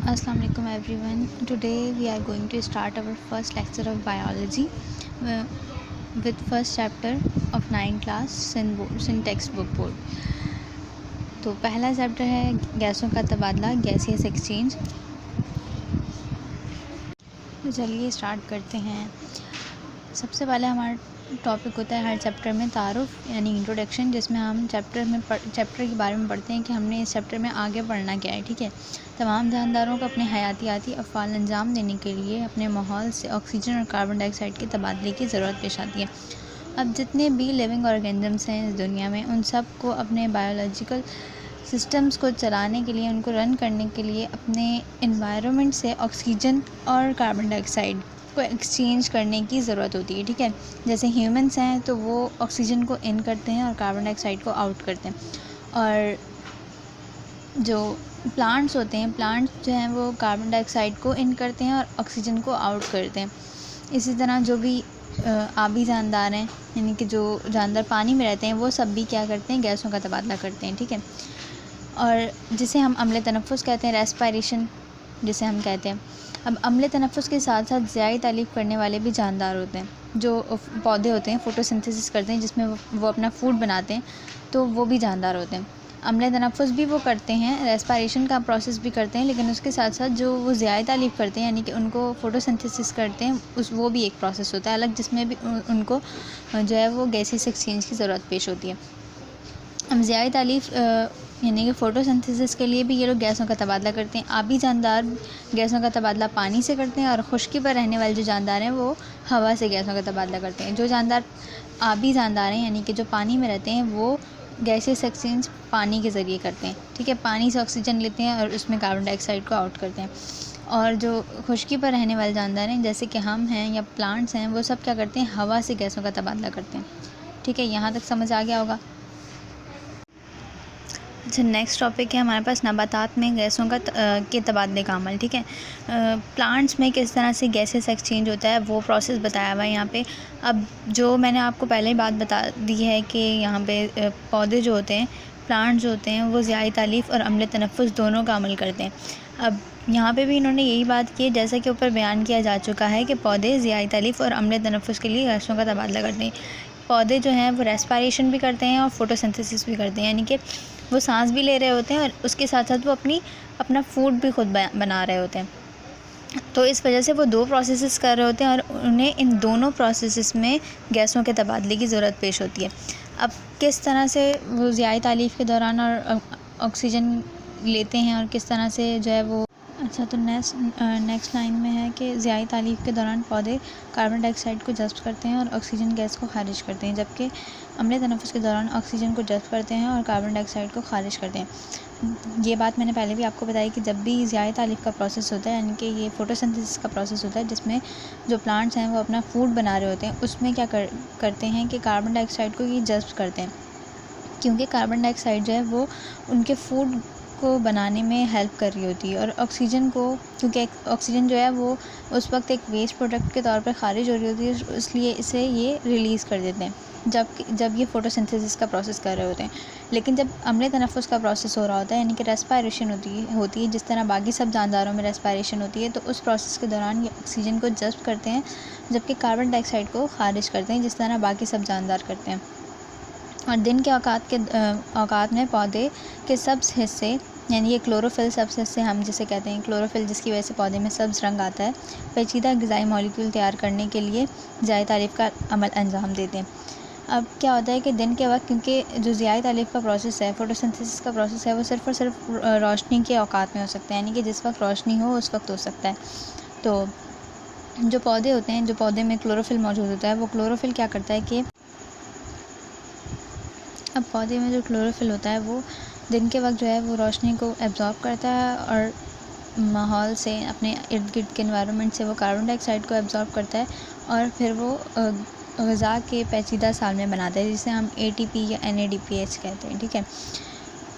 Assalamu alaikum everyone. Today we are going to start our first lecture of biology with first chapter of 9th class sin textbook board. तो पहला chapter है गैसों का तबादला, gaseous exchange. तो चलिए start करते हैं। सबसे पहले हमारा टॉपिक होता है हर चैप्टर में तारुफ यानी इंट्रोडक्शन, जिसमें हम चैप्टर के बारे में पढ़ते हैं कि हमने इस चैप्टर में आगे पढ़ना क्या है। ठीक है। तमाम जानदारों को अपने हयातियाती अफ़आल अंजाम देने के लिए अपने माहौल से ऑक्सीजन और कार्बन डाइऑक्साइड के तबादले की ज़रूरत पेश आती है। अब जितने भी लिविंग ऑर्गेनिजम्स हैं इस दुनिया में, उन सब को अपने बायोलॉजिकल सिस्टम्स को चलाने के लिए, उनको रन करने के लिए अपने इन्वायरमेंट से ऑक्सीजन और कार्बन डाइऑक्साइड को एक्सचेंज करने की ज़रूरत होती है। ठीक है। जैसे ह्यूमंस हैं तो वो ऑक्सीजन को इन करते हैं और कार्बन डाइऑक्साइड को आउट करते हैं, और जो प्लांट्स होते हैं, प्लांट्स जो हैं वो कार्बन डाइऑक्साइड को इन करते हैं और ऑक्सीजन को आउट करते हैं। इसी तरह जो भी आबी जानदार हैं, यानी कि जो जानदार पानी में रहते हैं, वो सब भी क्या करते हैं, गैसों का तबादला करते हैं। ठीक है। और जिसे हम अम्ल तनफ़ुस कहते हैं, रेस्पिरेशन जिसे हम कहते हैं। अब अम्ल तनफ़ुस के साथ साथ ज़ियाई तालीफ़ करने वाले भी जानदार होते हैं। जो पौधे होते हैं फ़ोटोसिंथेसिस करते हैं, जिसमें वो अपना फूड बनाते हैं, तो वो भी जानदार होते हैं। अम्ल तनफ़ुस भी वो करते हैं, रेस्पिरेशन का प्रोसेस भी करते हैं, लेकिन उसके साथ साथ जो वो ज़ियाई तालीफ़ करते हैं, यानी कि उनको फ़ोटोसिंथेसिस करते हैं, वो भी एक प्रोसेस होता है अलग, जिसमें भी उनको जो है वो गैसियस एक्सचेंज की ज़रूरत पेश होती है। अब ज़ियाई तालीफ़ यानी कि फ़ोटोसिंथेसिस के लिए भी ये लोग गैसों का तबादला करते हैं। आबी जानदार गैसों का तबादला पानी से करते हैं, और खुश्की पर रहने वाले जो जानदार हैं वो हवा से गैसों का तबादला करते हैं। जो जानदार आबी जानदार हैं, यानी कि जो पानी में रहते हैं, वो गैसियस एक्सचेंज पानी के ज़रिए करते हैं। ठीक है। पानी से ऑक्सीजन लेते हैं और उसमें कार्बन डाइऑक्साइड को आउट करते हैं। और जो खुश्की पर रहने वाले जानदार हैं, जैसे कि हम हैं या प्लांट्स हैं, वो सब क्या करते हैं, हवा से गैसों का तबादला करते हैं। ठीक है। यहाँ तक समझ आ गया होगा। अच्छा, नेक्स्ट टॉपिक है हमारे पास नबातात में गैसों का के तबादले का अमल। ठीक है। प्लांट्स में किस तरह से गैसेस एक्सचेंज होता है वो प्रोसेस बताया हुआ है यहाँ पे। अब जो मैंने आपको पहले ही बात बता दी है कि यहाँ पे पौधे जो होते हैं, प्लांट्स जो होते हैं, वो ज़ियाई तालीफ़ और अम्ल तनफ़ुस दोनों का अमल करते हैं। अब यहाँ पे भी इन्होंने यही बात की है, जैसा कि ऊपर बयान किया जा चुका है कि पौधे ज़ियाई तालीफ़ और अम्ल तनफ़ुस के लिए गैसों का तबादला करते हैं। पौधे जो हैं वो रेस्पिरेशन भी करते हैं और फ़ोटोसिंथेसिस भी करते हैं, यानी कि वो सांस भी ले रहे होते हैं और उसके साथ साथ वो अपना फूड भी खुद बना रहे होते हैं। तो इस वजह से वो दो प्रोसेसेस कर रहे होते हैं, और उन्हें इन दोनों प्रोसेसेस में गैसों के तबादले की ज़रूरत पेश होती है। अब किस तरह से वो ज़ियाई तालीफ़ के दौरान और ऑक्सीजन लेते हैं और किस तरह से जो है वो अच्छा, तो नेक्स्ट लाइन में है कि ज़ियाई तालीफ़ के दौरान पौधे कार्बन डाइऑक्साइड को जज़्ब करते हैं और ऑक्सीजन गैस को खारिज करते हैं, जबकि अम्ल तनफ़ुस के दौरान ऑक्सीजन को जज़्ब करते हैं और कार्बन डाइऑक्साइड को खारिज करते हैं। ये बात मैंने पहले भी आपको बताई कि जब भी ज़ियाई तालीफ़ का प्रोसेस होता है, यानी कि ये फ़ोटोसिंथेसिस का प्रोसेस होता है, जिसमें जो प्लांट्स हैं वो अपना फूड बना रहे होते हैं, उसमें क्या करते हैं कि कार्बन डाइऑक्साइड को ये जज़्ब करते हैं, क्योंकि कार्बन डाइऑक्साइड जो है वो उनके फूड को बनाने में हेल्प कर रही होती है, और ऑक्सीजन को, क्योंकि ऑक्सीजन जो है वो उस वक्त एक वेस्ट प्रोडक्ट के तौर पर खारिज हो रही होती है, इसलिए इसे ये रिलीज़ कर देते हैं जब ये फ़ोटोसिंथेसिस का प्रोसेस कर रहे होते हैं। लेकिन जब अम्ल तनफ़ुस का प्रोसेस हो रहा होता है, यानी कि रेस्पिरेशन होती है, जिस तरह बाकी सब जानदारों में रेस्पिरेशन होती है, तो उस प्रोसेस के दौरान ये ऑक्सीजन को जज़्ब करते हैं, जबकि कार्बन डाइऑक्साइड को खारिज करते हैं, जिस तरह बाकी सब जानदार करते हैं। और दिन के औकात में पौधे के सब्ज़ हिस्से, यानी ये क्लोरोफिल सब्ज़ हिस्से हम जिसे कहते हैं, क्लोरोफिल जिसकी वजह से पौधे में सब्ज़ रंग आता है, पेचीदा ग़िज़ाई मॉलिक्यूल तैयार करने के लिए ज़ियाई तालीफ़ का अमल अंजाम देते हैं। अब क्या होता है कि दिन के वक्त, क्योंकि जो ज़ियाई तालीफ़ का प्रोसेस है, फ़ोटोसिंथेसिस का प्रोसेस है, वो सिर्फ़ और सिर्फ रोशनी के औकात में हो सकता है, यानी कि जिस वक्त रोशनी हो उस वक्त हो सकता है। तो जो पौधे होते हैं, जो पौधे में क्लोरोफिल मौजूद होता है, वो क्लोरोफिल क्या करता है कि अब पौधे में जो क्लोरोफिल होता है वो दिन के वक्त जो है वो रोशनी को एब्ज़ॉर्ब करता है, और माहौल से, अपने इर्द गिर्द के एनवायरनमेंट से वो कार्बन डाइऑक्साइड को एब्ज़ॉर्ब करता है, और फिर वो ग़िज़ा के पेचीदा सालमे बनाता है, जिसे हम ATP या NADPH कहते हैं। ठीक है।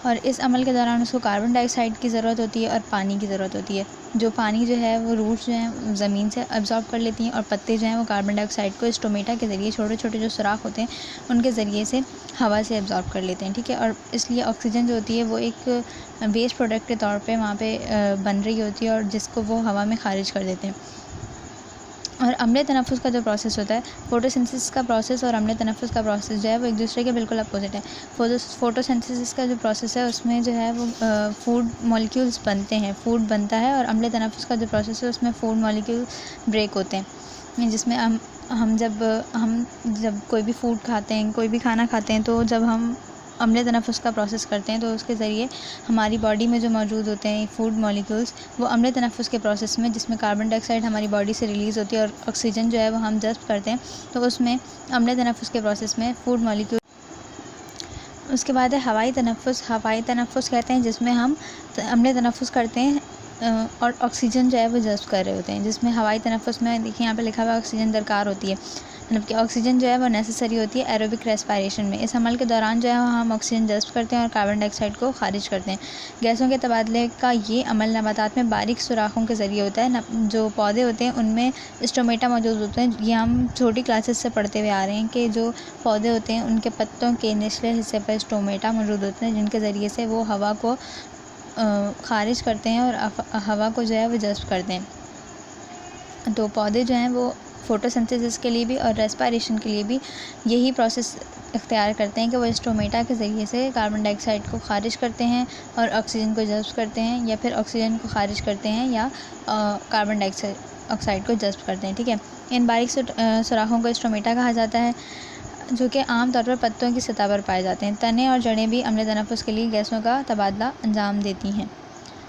और इस अमल के दौरान उसको कार्बन डाइऑक्साइड की ज़रूरत होती है और पानी की ज़रूरत होती है। जो पानी जो है वो रूट्स जो हैं ज़मीन से अब्ज़ॉर्ब कर लेती हैं और पत्ते जो हैं वो कार्बन डाइऑक्साइड को स्टोमेटा के ज़रिए छोटे छोटे जो सुराख होते हैं उनके ज़रिए से हवा से अब्ज़ॉर्ब कर लेते हैं, ठीक है। और इसलिए ऑक्सीजन जो होती है वो एक वेस्ट प्रोडक्ट के तौर पे वहाँ पे बन रही होती है और जिसको वो हवा में खारिज कर देते हैं। और अम्लीय तनफ़ुस का जो प्रोसेस होता है, फ़ोटोसिंथेसिस का प्रोसेस और अम्लीय तनफ़ुस का प्रोसेस जो है वो एक दूसरे के बिल्कुल अपोजिट है। फ़ोटोसिंथेसिस का जो प्रोसेस है उसमें जो है वो फूड मॉलिक्यूल्स बनते हैं, फूड बनता है, और अम्लीय तनफ़ुस का जो प्रोसेस है उसमें फूड मॉलिक्यूल ब्रेक होते हैं, जिसमें हम जब कोई भी फूड खाते हैं, कोई भी खाना खाते हैं, तो जब हम अम्लीय तनफ़ुस का प्रोसेस करते हैं तो उसके ज़रिए हमारी बॉडी में जो मौजूद होते हैं फूड मॉलिक्यूल्स वो अम्लीय तनफ़ुस के प्रोसेस में, जिसमें कार्बन डाइऑक्साइड हमारी बॉडी से रिलीज़ होती है और ऑक्सीजन जो है वो हम जज़्ब करते हैं, तो उसमें अम्लीय तनफ़ुस के प्रोसेस में फूड मॉलिक्यूल। उसके बाद है हवाई तनफ़ुस। हवाई तनफ़ुस कहते हैं जिसमें हम अम्लीय तनफ़ुस करते हैं और ऑक्सीजन जो है वो जज़्ब कर रहे होते हैं। जिसमें हवाई तनफ़ुस में देखिए यहाँ पे लिखा हुआ है ऑक्सीजन दरकार होती है, मतलब कि ऑक्सीजन जो है वो नेसेसरी होती है एरोबिक रेस्पिरेशन में। इस अमल के दौरान जो है हम ऑक्सीजन जज़्ब करते हैं और कार्बन डाइऑक्साइड को खारिज करते हैं। गैसों के तबादले का ये अमल नबातात में बारीक सुराखों के ज़रिए होता है। जो पौधे होते हैं उनमें स्टोमेटा मौजूद होते हैं। ये हम छोटी क्लासेस से पढ़ते हुए आ रहे हैं कि जो पौधे होते हैं उनके पत्तों के निचले हिस्से पर स्टोमेटा मौजूद होते हैं, जिनके ज़रिए से वो हवा को खारिज करते हैं और हवा को जो है वो जज़्ब करते हैं। तो पौधे जो हैं वो फ़ोटोसिंथेसिस के लिए भी और रेस्पिरेशन के लिए भी यही प्रोसेस इख्तियार करते हैं कि वो स्टोमेटा के ज़रिए से कार्बन डाइऑक्साइड को खारिज करते हैं और ऑक्सीजन को जज़्ब करते हैं, या फिर ऑक्सीजन को खारिज करते हैं या कार्बन डाइऑक्साइड को जज़्ब करते हैं, ठीक है। इन बारीक सुराखों को स्टोमेटा कहा जाता है, जो कि आम तौर पर पत्तों की सतह पर पाए जाते हैं। तने और जड़ें भी अम्लीय तनफ़ुस के लिए गैसों का तबादला अंजाम देती हैं।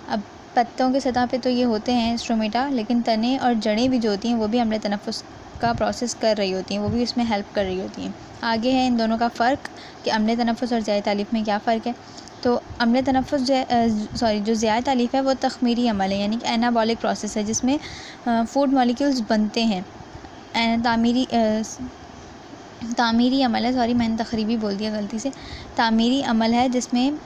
अब पत्तों की सतह पे तो ये होते हैं स्टोमेटा, लेकिन तने और जड़ें भी जो होती हैं वो भी अम्लीय तनफ़ुस का प्रोसेस कर रही होती हैं, वो भी इसमें हेल्प कर रही होती हैं। आगे है इन दोनों का फ़र्क कि अम्लीय तनफ़ुस और ज़ियाई तालीफ़ में क्या फ़र्क है। तो अम्लीय तनफ़ुस जो ज़ियाई तालीफ़ है वो तख़मीरी अमल है, यानी कि एनाबॉलिक प्रोसेस है, जिसमें फूड मॉलिक्यूल्स बनते हैं। तामीरी अमल है, सॉरी मैंने तख़रीबी बोल दिया गलती से। तामीरी अमल है जिसमें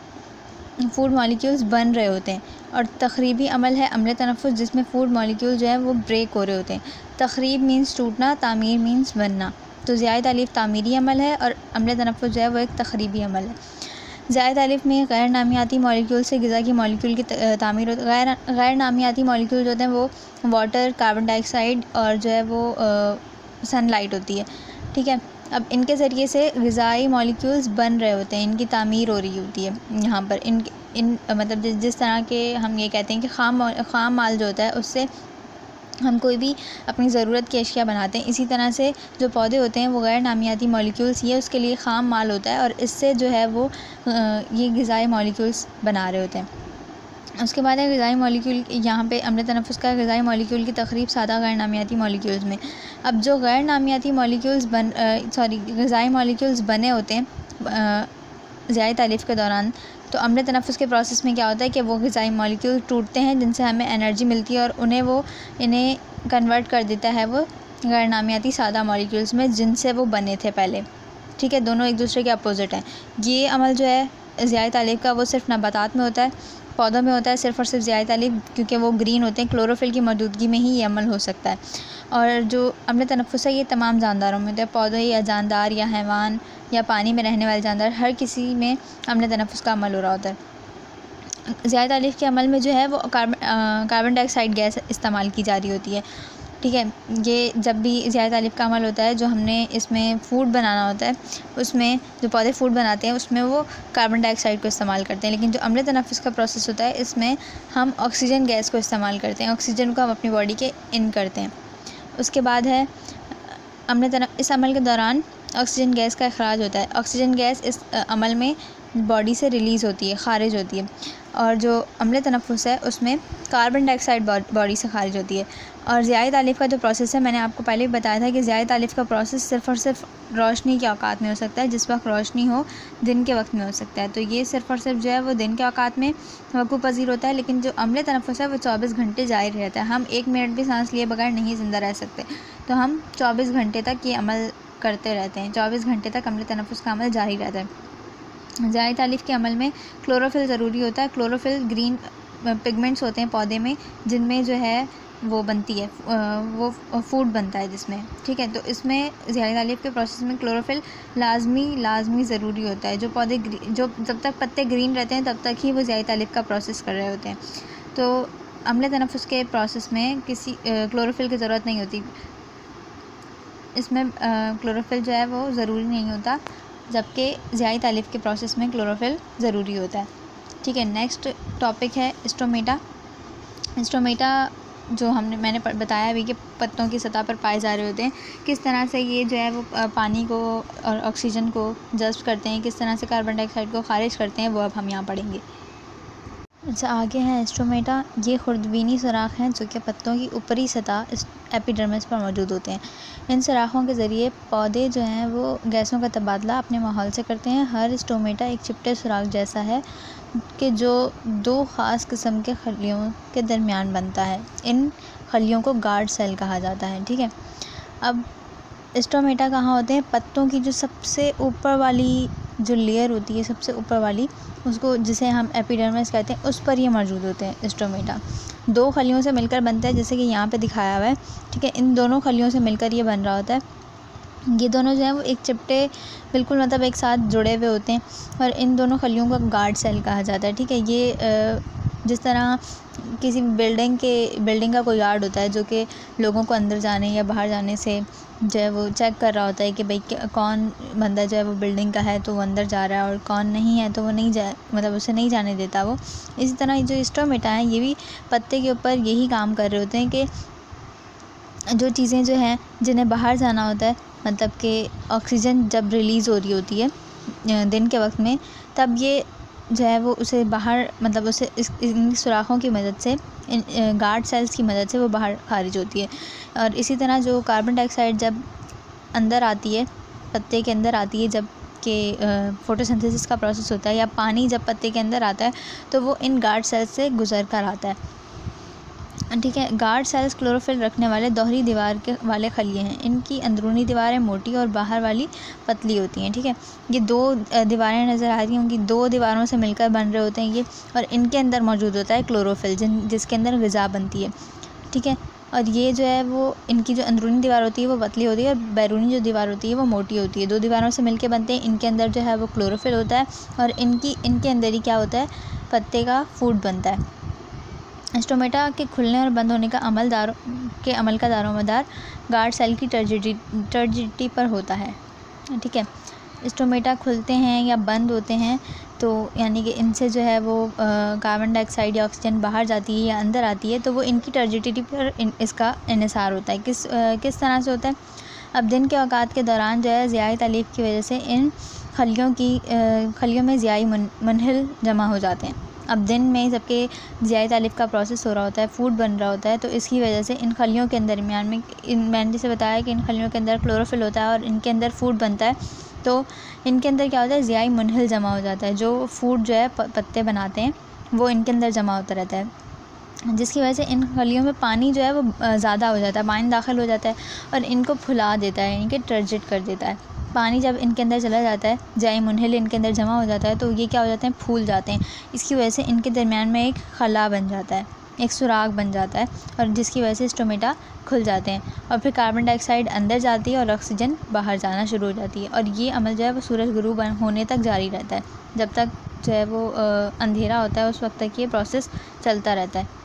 फूड मॉलिक्यूल्स बन रहे होते हैं, और तख़रीबी अमल है अम्लीय तनफ़ुस जिसमें फूड मॉलिक्यूल जो है वो ब्रेक हो रहे होते हैं। तख़रीब मीन्स टूटना, तामीर मीन्स बनना। तो ज़ियाई तालीफ़ तामीरी अमल है और अम्लीय तनफ़ुस जो है वो एक तख़रीबी अमल है। ज़ियाई तालीफ़ में गैर नामियाती मॉलिक्यूल से ग़िज़ा की मॉलिक्यूल की तामीर होती है। गैर नामियाती मॉलिक्यूल जो होते हैं वो वाटर, कार्बन डाइऑक्साइड और जो है वो सनलाइट होती है, ठीक है। अब इनके ज़रिए से ग़िज़ाई मॉलिक्यूल्स बन रहे होते हैं, इनकी तामीर हो रही होती है। यहाँ पर इन मतलब जिस तरह के हम ये कहते हैं कि ख़ाम माल जो होता है उससे हम कोई भी अपनी ज़रूरत की अशिया बनाते हैं, इसी तरह से जो पौधे होते हैं वो गैर नामियाती मॉलिक्यूल्स ये उसके लिए ख़ाम माल होता है और इससे जो है वो ये ग़िज़ाई मॉलिक्यूल्स बना रहे होते हैं। उसके बाद है ग़िज़ाई मॉलिक्यूल। यहाँ पे अम्लीय तनफ़ुस का ग़िज़ाई मॉलिक्यूल की तक़रीब सादा गैर नामियाती मॉलिक्यूल्स में। अब जो गैर नामियाती मॉलिक्यूल्स ग़िज़ाई मॉलिक्यूल्स बने होते हैं ज़ियाई तालीफ़ के दौरान, तो अम्लीय तनफ़ुस के प्रोसेस में क्या होता है कि वो ग़िज़ाई मॉलिक्यूल टूटते हैं जिनसे हमें एनर्जी मिलती है और इन्हें कन्वर्ट कर देता है वो गैर नामियाती सादा मॉलिक्यूल्स में जिनसे वो बने थे पहले, ठीक है। दोनों एक दूसरे के अपोजिट हैं। ये अमल जो है ज़ियाई तालीफ़ का वो सिर्फ नबातात में होता है, पौधों में होता है सिर्फ़ और सिर्फ ज़ियाई तालीफ़, क्योंकि वो ग्रीन होते हैं, क्लोरोफिल की मौजूदगी में ही ये अमल हो सकता है। और जो अम्लीय तनफ़ुस है ये तमाम जानदारों में होता है, पौधे या जानदार या हैवान या पानी में रहने वाले जानदार, हर किसी में अम्लीय तनफ़ुस का अमल हो रहा होता है। ज़ियाई तालीफ़ के अमल में जो है वो कार्बन डाइऑक्साइड गैस इस्तेमाल की जा रही होती है, ठीक है। ये जब भी ज़ियाई तालीफ़ का अमल होता है, जो हमने इसमें फ़ूड बनाना होता है, उसमें जो पौधे फ़ूड बनाते हैं उसमें वो कार्बन डाइऑक्साइड को इस्तेमाल करते हैं, लेकिन जो अम्लीय तनफ़ुस का प्रोसेस होता है इसमें हम ऑक्सीजन गैस को इस्तेमाल करते हैं, ऑक्सीजन को हम अपनी बॉडी के इन करते हैं। उसके बाद है इस अमल के दौरान ऑक्सीजन गैस का अखराज होता है। ऑक्सीजन गैस इस अमल में बॉडी से रिलीज़ होती है, खारिज होती है, और जो अम्लीय तनफ़ुस है उसमें कार्बन डाइऑक्साइड बॉडी से खारिज होती है। और ज़ियाई तालीफ़ का जो प्रोसेस है, मैंने आपको पहले भी बताया था कि ज़ियाई तालीफ़ का प्रोसेस सिर्फ़ और सिर्फ रोशनी के औकात में हो सकता है, जिस वक्त रोशनी हो दिन के वक्त में हो सकता है। तो ये सिर्फ़ और सिर्फ जो है वो दिन के औकात में वक़ूफ़ पज़ीर होता है, लेकिन जो अम्लीय तनफ़ुस है वो 24 घंटे जारी रहता है। हम 1 मिनट भी सांस लिए बगैर नहीं ज़िंदा रह सकते, तो हम 24 घंटे तक ये अमल करते रहते हैं, 24 घंटे तक अम्लीय तनफ़ुस का अमल जारी रहता है। ज़ियाई तालीफ़ के अमल में क्लोरोफिल ज़रूरी होता है। क्लोरोफिल ग्रीन पिगमेंट्स होते हैं पौधे में, जिनमें जो है वो बनती है, वो फूड बनता है जिसमें, ठीक है। तो इसमें ज़ियाई तालीफ़ के प्रोसेस में क्लोरोफिल लाजमी ज़रूरी होता है। जो पौधे जो जब तक पत्ते ग्रीन रहते हैं तब तक ही वो ज़ियाई तालीफ़ का प्रोसेस कर रहे होते हैं। तो अम्ल तनफ़ुस के प्रोसेस में किसी क्लोरोफिल की ज़रूरत नहीं होती। इसमें क्लोरोफिल जो है वो ज़रूरी नहीं होता, जबकि ज़ियाई तालीफ़ के प्रोसेस में क्लोरोफिल ज़रूरी होता है, ठीक है। नेक्स्ट टॉपिक है स्टोमेटा। स्टोमेटा जो मैंने बताया अभी कि पत्तों की सतह पर पाए जा रहे होते हैं। किस तरह से ये जो है वो पानी को और ऑक्सीजन को जज़्ब करते हैं, किस तरह से कार्बन डाइऑक्साइड को खारिज करते हैं, वो अब हम यहाँ पढ़ेंगे। अच्छा, आगे है स्टोमेटा। ये खुर्दबीनी सुराख हैं जो कि पत्तों की ऊपरी सतह एपिडर्मिस पर मौजूद होते हैं। इन सुराखों के ज़रिए पौधे जो हैं वो गैसों का तबादला अपने माहौल से करते हैं। हर स्टोमेटा एक चिपटे सुराख जैसा है कि जो दो ख़ास किस्म के खलियों के दरमियान बनता है। इन खलियों को गार्ड सेल कहा जाता है, ठीक है। अब स्टोमेटा कहाँ होते हैं? पत्तों की जो सबसे ऊपर वाली जो लेयर होती है, सबसे ऊपर वाली, उसको जिसे हम एपिडर्मिस कहते हैं, उस पर ये मौजूद होते हैं स्टोमेटा। दो खलियों से मिलकर बनता है, जैसे कि यहाँ पे दिखाया हुआ है, ठीक है। इन दोनों खलियों से मिलकर ये बन रहा होता है। ये दोनों जो हैं वो एक चिपटे बिल्कुल मतलब एक साथ जुड़े हुए होते हैं और इन दोनों खलियों को गार्ड सेल कहा जाता है, ठीक है। ये जिस तरह किसी बिल्डिंग का कोई गार्ड होता है जो कि लोगों को अंदर जाने या बाहर जाने से जो है वो चेक कर रहा होता है कि भाई कौन बंदा जो है वो बिल्डिंग का है तो वो अंदर जा रहा है और कौन नहीं है तो वो नहीं मतलब उसे नहीं जाने देता वो। इसी तरह जो स्टोमेटा हैं ये भी पत्ते के ऊपर यही काम कर रहे होते हैं कि जो चीज़ें जो हैं जिन्हें बाहर जाना होता है, मतलब कि ऑक्सीजन जब रिलीज़ हो रही होती है दिन के वक्त में, तब ये जो है वो उसे बाहर मतलब उसे इन सुराखों की मदद से, इन गार्ड सेल्स की मदद से वो बाहर खारिज होती है। और इसी तरह जो कार्बन डाइऑक्साइड जब अंदर आती है, पत्ते के अंदर आती है, जब कि फ़ोटोसिंथेसिस का प्रोसेस होता है, या पानी जब पत्ते के अंदर आता है तो वो इन गार्ड सेल्स से गुजर कर आता है, ठीक है। गार्ड सेल्स क्लोरोफिल रखने वाले दोहरी दीवार के वाले खलिए हैं। इनकी अंदरूनी दीवारें मोटी और बाहर वाली पतली होती हैं, ठीक है। ये दो दीवारें नज़र आ रही होंगी, दो दीवारों से मिलकर बन रहे होते हैं ये, और इनके अंदर मौजूद होता है क्लोरोफिल जिसके अंदर ग़िज़ा बनती है, ठीक है। और ये जो है वो इनकी जो अंदरूनी दीवार होती है वो पतली होती है और बैरूनी जो दीवार होती है वो मोटी होती है। दो दीवारों से मिलकर बनते हैं। इनके अंदर जो है वो क्लोरोफिल होता है और इनके अंदर ही क्या होता है, पत्ते का फूड बनता है। स्टोमेटा के खुलने और बंद होने का अमल का दारोमदार गार्ड सेल की टर्जिडिटी पर होता है, ठीक है। स्टोमेटा खुलते हैं या बंद होते हैं तो यानी कि इनसे जो है वो कार्बन डाइऑक्साइड या ऑक्सीजन बाहर जाती है या अंदर आती है, तो वो इनकी टर्जिडिटी पर इसका इन्हिसार होता है। किस तरह से होता है? अब दिन के औकात के दौरान जो है ज़ियाई तालीफ़ की वजह से इन खलियों में ज़ियाई मुनहिल जमा हो जाते हैं। अब दिन में जबकि ज़ियाई तालीफ़ का प्रोसेस हो रहा होता है, फूड बन रहा होता है, तो इसकी वजह से इन खलियों के दरमियान में मैंने जैसे बताया कि इन खलियों के अंदर क्लोरोफिल होता है और इनके अंदर फूड बनता है, तो इनके अंदर क्या होता है, ज़ियाई मुनहिल जमा हो जाता है। जो फूड जो है पत्ते बनाते हैं वो इनके अंदर जमा होता रहता है, जिसकी वजह से इन खलियों में पानी जो है वो ज़्यादा हो जाता है, पानी दाखिल हो जाता है और इनको फुला देता है, इनके टर्जिट कर देता है। पानी जब इनके अंदर चला जाता है, ज़ियाई मुनहिल इनके अंदर जमा हो जाता है, तो ये क्या हो जाते हैं, फूल जाते हैं। इसकी वजह से इनके दरमियान में एक खला बन जाता है, एक सुराख बन जाता है, और जिसकी वजह से स्टोमेटा खुल जाते हैं और फिर कार्बन डाइऑक्साइड अंदर जाती है और ऑक्सीजन बाहर जाना शुरू हो जाती है। और ये अमल जो है वो सूरज गुरूब होने तक जारी रहता है, जब तक जो है वो अंधेरा होता है उस वक्त तक ये प्रोसेस चलता रहता है।